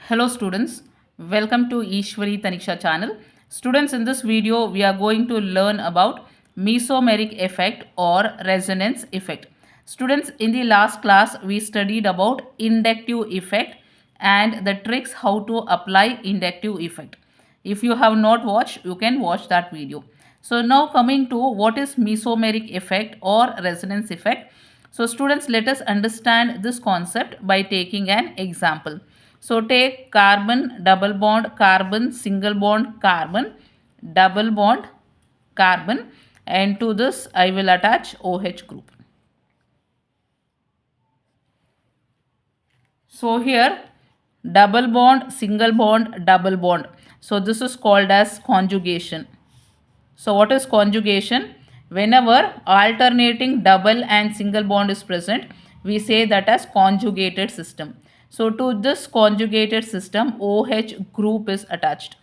Hello students, welcome to Eshwari Taniksha channel. Students, in this video we are going to learn about mesomeric effect or resonance effect. Students, in the last class we studied about inductive effect and the tricks how to apply inductive effect. If you have not watched, you can watch that video. So now coming to what is mesomeric effect or resonance effect. So students, let us understand this concept by taking an example. So take carbon, double bond, carbon, single bond, carbon, double bond, carbon, and to this I will attach OH group. So here double bond, single bond, double bond. So this is called as conjugation. So what is conjugation? Whenever alternating double and single bond is present, we say that as conjugated system. So to this conjugated system, OH group is attached.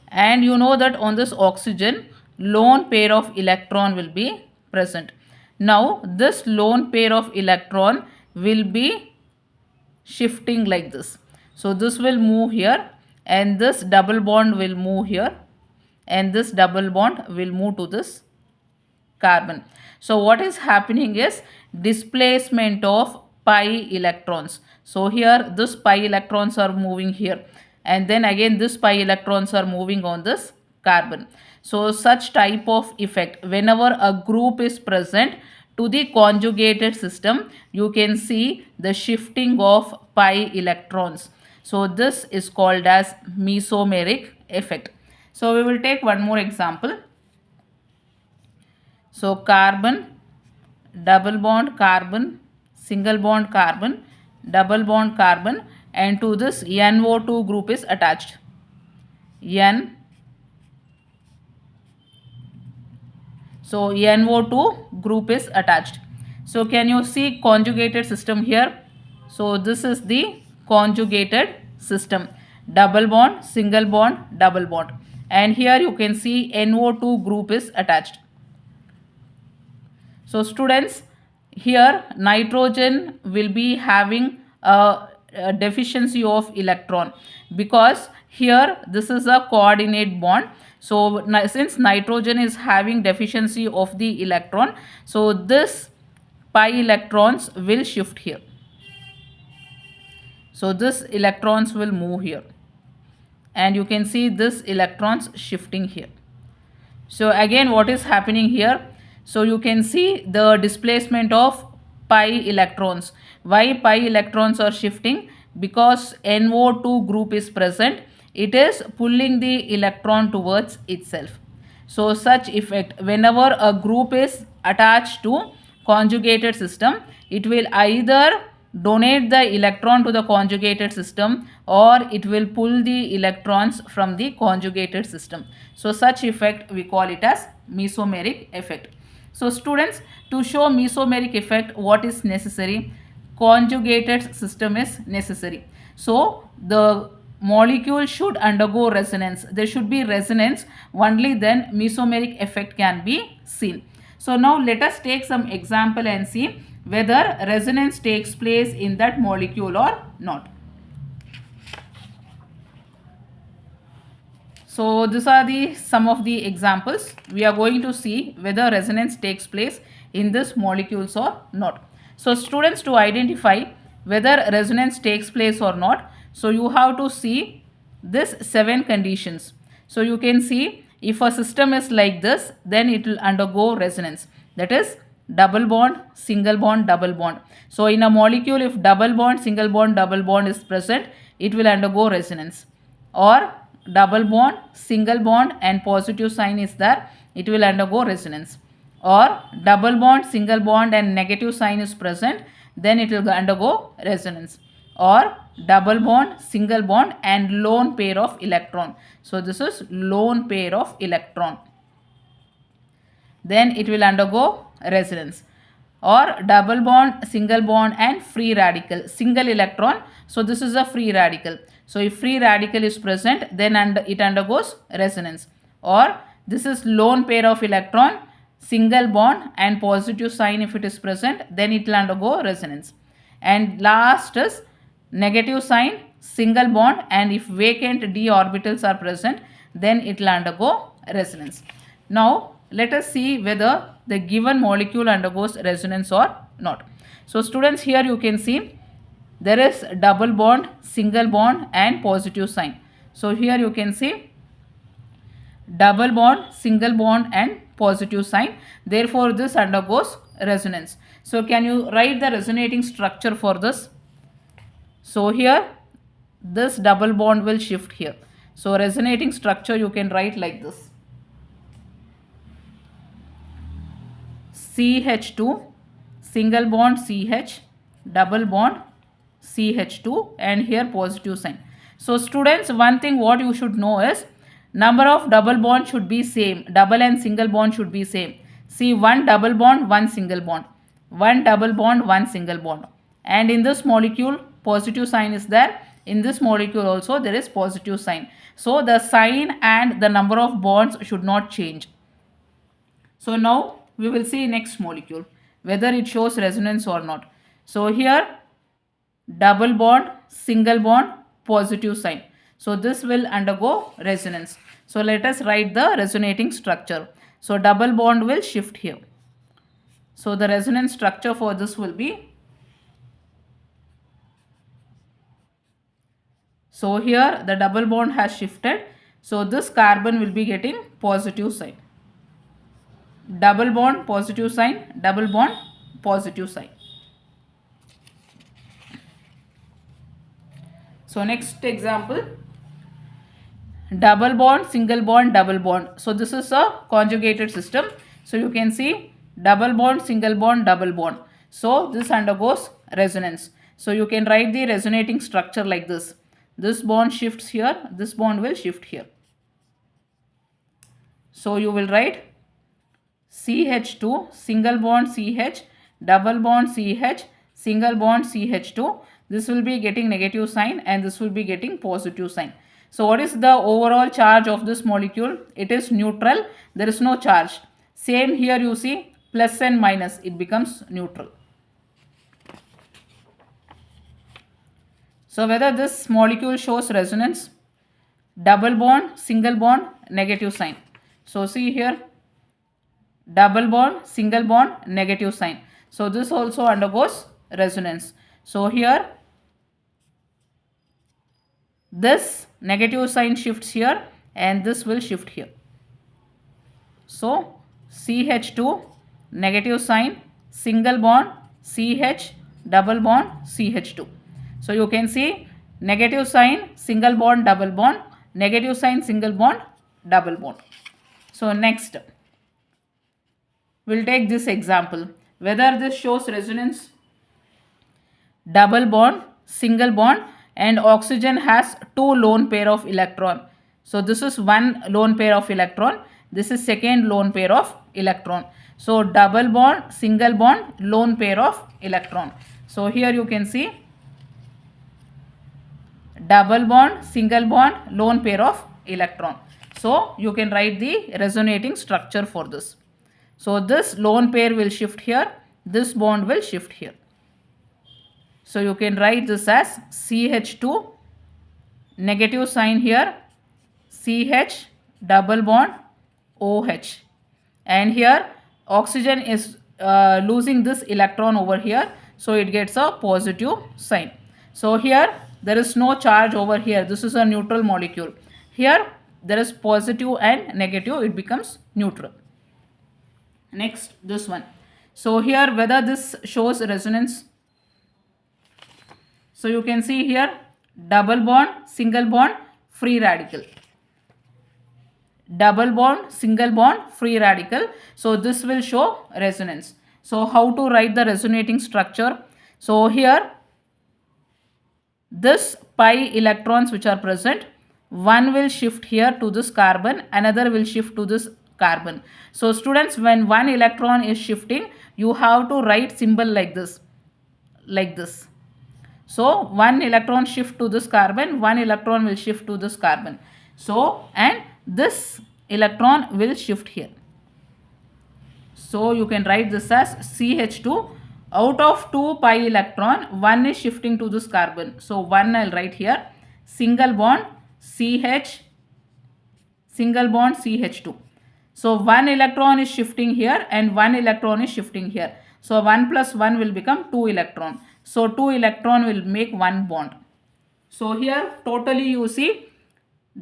And you know that on this oxygen, lone pair of electron will be present. Now this lone pair of electron will be shifting like this. So this will move here and this double bond will move here and this double bond will move to this carbon. So what is happening is displacement of pi electrons. So here this pi electrons are moving here and then again this pi electrons are moving on this carbon. So such type of effect, whenever a group is present to the conjugated system, you can see the shifting of pi electrons. So this is called as mesomeric effect. So we will take one more example. So carbon, double bond carbon, single bond carbon, double bond carbon, and to this NO2 group is attached. N. So NO2 group is attached. So can you see conjugated system here? So this is the conjugated system. Double bond, single bond, double bond. And here you can see NO2 group is attached. So students, here nitrogen will be having a deficiency of electron because here this is a coordinate bond. So since nitrogen is having deficiency of the electron, so this pi electrons will shift here. So this electrons will move here and you can see this electrons shifting here. So again what is happening here? So you can see the displacement of pi electrons. Why pi electrons are shifting? Because NO2 group is present. It is pulling the electron towards itself. So such effect, whenever a group is attached to conjugated system, it will either donate the electron to the conjugated system or it will pull the electrons from the conjugated system. So such effect we call it as mesomeric effect. So students, to show mesomeric effect, what is necessary? Conjugated system is necessary. So the molecule should undergo resonance. There should be resonance, only then mesomeric effect can be seen. So now let us take some example and see whether resonance takes place in that molecule or not. So these are some of the examples. We are going to see whether resonance takes place in this molecules or not. So students, to identify whether resonance takes place or not, so you have to see this 7 conditions. So you can see if a system is like this, then it will undergo resonance. That is double bond, single bond, double bond. So in a molecule, if double bond, single bond, double bond is present, it will undergo resonance. Or double bond, single bond and positive sign is there, it will undergo resonance. Or double bond, single bond and negative sign is present, then it will undergo resonance. Or double bond, single bond and lone pair of electron. So this is lone pair of electron. Then it will undergo resonance. Or double bond, single bond and free radical, single electron. So this is a free radical. So if free radical is present, then it undergoes resonance. Or this is lone pair of electron, single bond and positive sign if it is present, then it will undergo resonance. And last is negative sign, single bond, and if vacant d orbitals are present, then it will undergo resonance. Now let us see whether the given molecule undergoes resonance or not. So students, here you can see there is double bond, single bond, and positive sign. So here you can see double bond, single bond, and positive sign. Therefore this undergoes resonance. So can you write the resonating structure for this? So here this double bond will shift here. So resonating structure you can write like this: CH2, single bond CH, double bond CH2, and here positive sign. So students, one thing what you should know is number of double bond should be same. Double and single bond should be same. See, one double bond, one single bond. One double bond, one single bond. And in this molecule, positive sign is there. In this molecule also there is positive sign. So the sign and the number of bonds should not change. So now we will see next molecule whether it shows resonance or not. So here double bond, single bond, positive sign. So this will undergo resonance. So let us write the resonating structure. So double bond will shift here. So the resonance structure for this will be, so here the double bond has shifted. So this carbon will be getting positive sign. Double bond, positive sign, double bond, positive sign. So next example, double bond, single bond, double bond. So this is a conjugated system. So you can see double bond, single bond, double bond. So this undergoes resonance. So you can write the resonating structure like this. This bond shifts here, this bond will shift here. So you will write CH2, single bond CH, double bond CH, single bond CH2. This will be getting negative sign and this will be getting positive sign. So what is the overall charge of this molecule? It is neutral. There is no charge. Same here you see, plus and minus, it becomes neutral. So whether this molecule shows resonance, double bond, single bond, negative sign. So see here, double bond, single bond, negative sign. So this also undergoes resonance. So here this negative sign shifts here and this will shift here. So CH2, negative sign, single bond, CH, double bond, CH2. So you can see negative sign, single bond, double bond, negative sign, single bond, double bond. So next, we'll take this example. Whether this shows resonance, double bond, single bond, and oxygen has two lone pair of electron. So this is one lone pair of electron. This is second lone pair of electron. So double bond, single bond, lone pair of electron. So here you can see double bond, single bond, lone pair of electron. So you can write the resonating structure for this. So this lone pair will shift here, this bond will shift here. So you can write this as CH2, negative sign here, CH, double bond, OH. And here oxygen is losing this electron over here. So it gets a positive sign. So here there is no charge over here. This is a neutral molecule. Here there is positive and negative. It becomes neutral. Next, this one. So here whether this shows resonance. So you can see here double bond, single bond, free radical. Double bond, single bond, free radical. So this will show resonance. So how to write the resonating structure? So here this pi electrons which are present, one will shift here to this carbon, another will shift to this carbon. So students, when one electron is shifting, you have to write symbol like this, like this. So one electron shift to this carbon, one electron will shift to this carbon. So and this electron will shift here. So you can write this as CH2 out of 2 pi electron, 1 is shifting to this carbon. So 1 I'll write here, single bond CH, single bond CH2. So 1 electron is shifting here and 1 electron is shifting here. So 1 plus 1 will become 2 electron. So 2 electron will make 1 bond. So here totally you see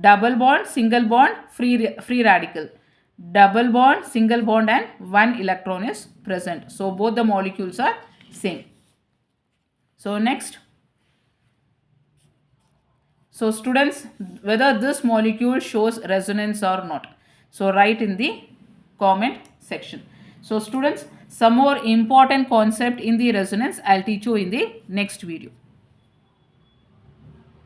double bond, single bond, free radical. Double bond, single bond and 1 electron is present. So both the molecules are same. So next. So students, whether this molecule shows resonance or not. So write in the comment section. So students, some more important concept in the resonance I'll teach you in the next video.